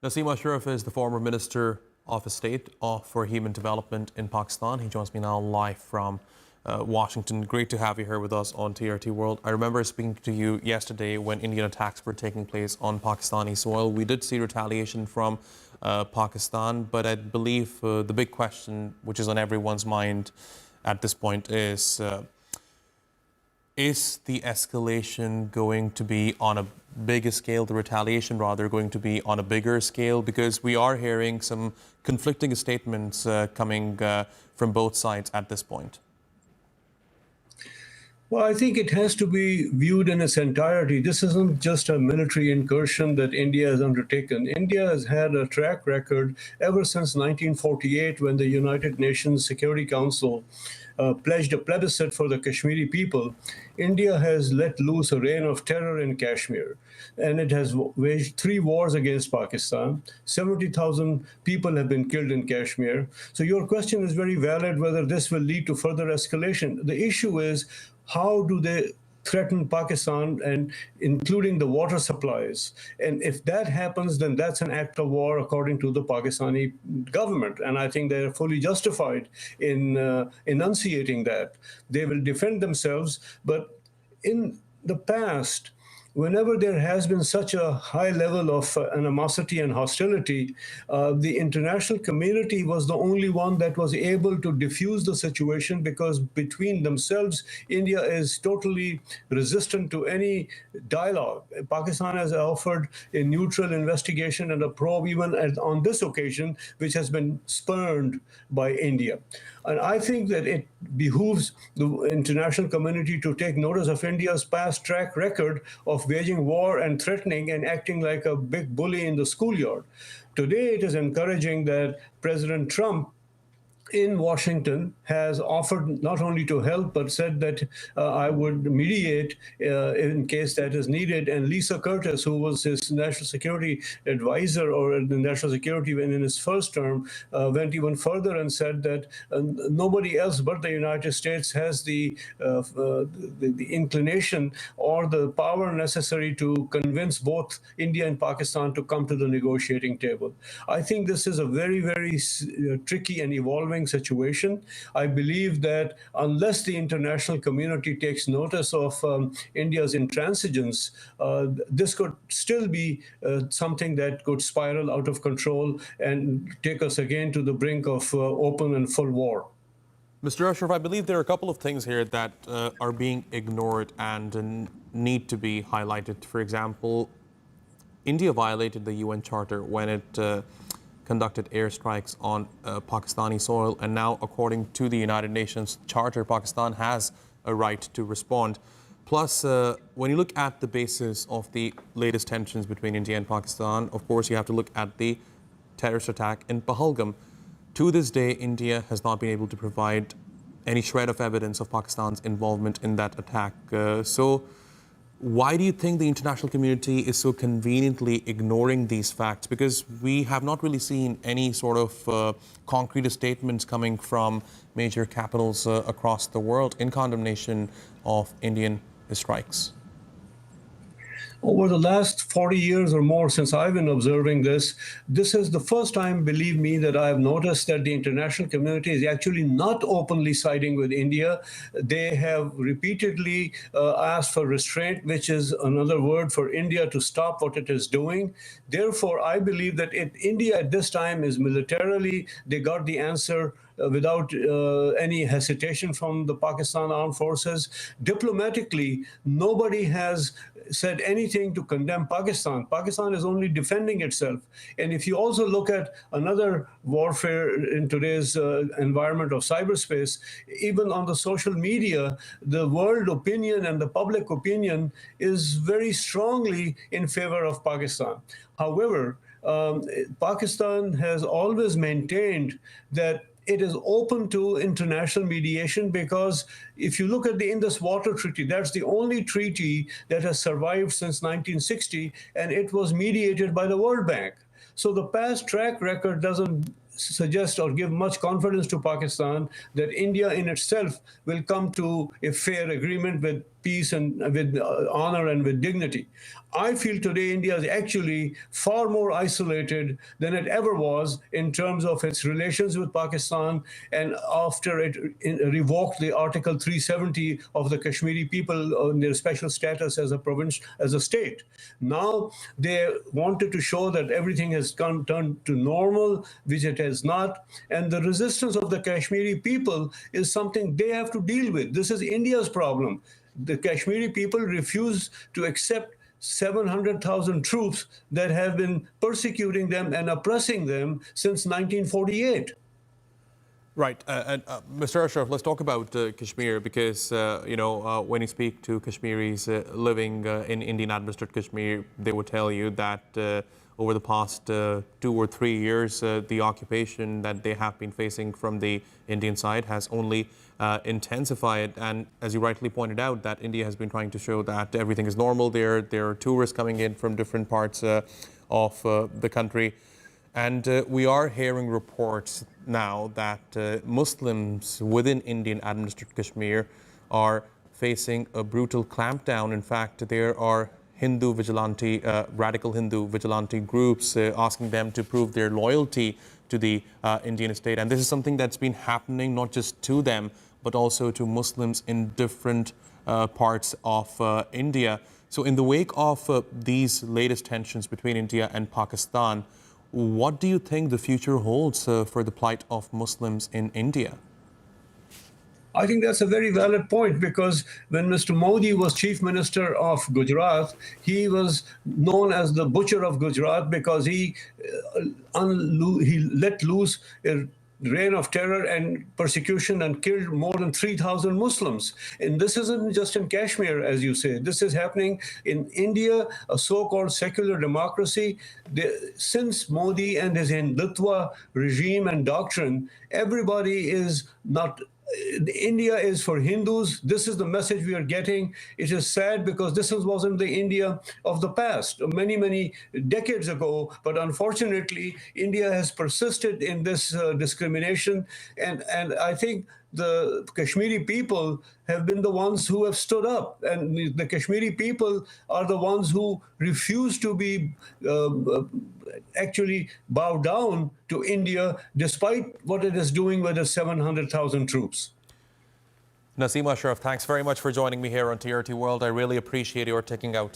Nasim Ashraf is the former Minister of State for Human Development in Pakistan. He joins me now live from Washington. Great to have you here with us on TRT World. I remember speaking to you yesterday when Indian attacks were taking place on Pakistani soil. We did see retaliation from Pakistan, but I believe the big question, which is on everyone's mind at this point, is the escalation going to be on a bigger scale, the retaliation rather, going to be on a bigger scale? Because we are hearing some conflicting statements coming from both sides at this point. Well, I think it has to be viewed in its entirety. This isn't just a military incursion that India has undertaken. India has had a track record ever since 1948 when the United Nations Security Council pledged a plebiscite for the Kashmiri people. India has let loose a reign of terror in Kashmir, and it has waged 3 wars against Pakistan. 70,000 people have been killed in Kashmir. So your question is very valid, whether this will lead to further escalation. The issue is, how do they threaten Pakistan, and including the water supplies? And if that happens, then that's an act of war according to the Pakistani government. And I think they're fully justified in enunciating that. They will defend themselves. But in the past, whenever there has been such a high level of animosity and hostility, the international community was the only one that was able to diffuse the situation, because between themselves, India is totally resistant to any dialogue. Pakistan has offered a neutral investigation and a probe even on this occasion, which has been spurned by India. And I think that it behooves the international community to take notice of India's past track record of waging war and threatening and acting like a big bully in the schoolyard. Today, it is encouraging that President Trump in Washington has offered not only to help, but said that I would mediate in case that is needed. And Lisa Curtis, who was his national security advisor or the national security when in his first term, went even further and said that nobody else but the United States has the inclination or the power necessary to convince both India and Pakistan to come to the negotiating table. I think this is a very, very tricky and evolving situation. I believe that unless the international community takes notice of India's intransigence, this could still be something that could spiral out of control and take us again to the brink of open and full war. Mr. Ashraf, I believe there are a couple of things here that are being ignored and need to be highlighted. For example, India violated the UN Charter when it conducted airstrikes on Pakistani soil. And now, according to the United Nations Charter, Pakistan has a right to respond. Plus, when you look at the basis of the latest tensions between India and Pakistan, of course, you have to look at the terrorist attack in Pahalgam. To this day, India has not been able to provide any shred of evidence of Pakistan's involvement in that attack. So why do you think the international community is so conveniently ignoring these facts? Because we have not really seen any sort of concrete statements coming from major capitals across the world in condemnation of Indian strikes. Over the last 40 years or more since I've been observing this, this is the first time, believe me, that I've noticed that the international community is actually not openly siding with India. They have repeatedly asked for restraint, which is another word for India to stop what it is doing. Therefore, I believe that India at this time is militarily, they got the answer without any hesitation from the Pakistan Armed Forces. Diplomatically, nobody has said anything to condemn Pakistan. Pakistan is only defending itself. And if you also look at another warfare in today's environment of cyberspace, even on the social media, the world opinion and the public opinion is very strongly in favor of Pakistan. However, Pakistan has always maintained that it is open to international mediation, because if you look at the Indus Water Treaty, that's the only treaty that has survived since 1960, and it was mediated by the World Bank. So the past track record doesn't suggest or give much confidence to Pakistan that India in itself will come to a fair agreement with peace and with honor and with dignity. I feel today India is actually far more isolated than it ever was in terms of its relations with Pakistan, and after it revoked the Article 370 of the Kashmiri people on their special status as a province, as a state. Now they wanted to show that everything has turned to normal, which it has not. And the resistance of the Kashmiri people is something they have to deal with. This is India's problem. The Kashmiri people refuse to accept 700,000 troops that have been persecuting them and oppressing them since 1948. Right. Mr. Ashraf, let's talk about Kashmir because, when you speak to Kashmiris living in Indian-administered Kashmir, they will tell you that over the past 2 or 3 years, the occupation that they have been facing from the Indian side has only intensified. And as you rightly pointed out, that India has been trying to show that everything is normal there. There are tourists coming in from different parts of the country. And we are hearing reports now that Muslims within Indian-administered Kashmir are facing a brutal clampdown. In fact, there are Hindu vigilante, radical Hindu vigilante groups asking them to prove their loyalty to the Indian state. And this is something that's been happening not just to them, but also to Muslims in different parts of India. So in the wake of these latest tensions between India and Pakistan, what do you think the future holds for the plight of Muslims in India? I think that's a very valid point, because when Mr. Modi was Chief Minister of Gujarat, he was known as the butcher of Gujarat because he let loose a reign of terror and persecution and killed more than 3,000 Muslims. And this isn't just in Kashmir, as you say. This is happening in India, a so-called secular democracy. Since Modi and his Hindutva regime and doctrine, everybody is not... India is for Hindus. This is the message we are getting. It is sad because this wasn't the India of the past, many, many decades ago. But unfortunately, India has persisted in this discrimination. And I think the Kashmiri people have been the ones who have stood up. And the Kashmiri people are the ones who refuse to be actually bow down to India, despite what it is doing with its 700,000 troops. Nasim Ashraf, thanks very much for joining me here on TRT World. I really appreciate your taking out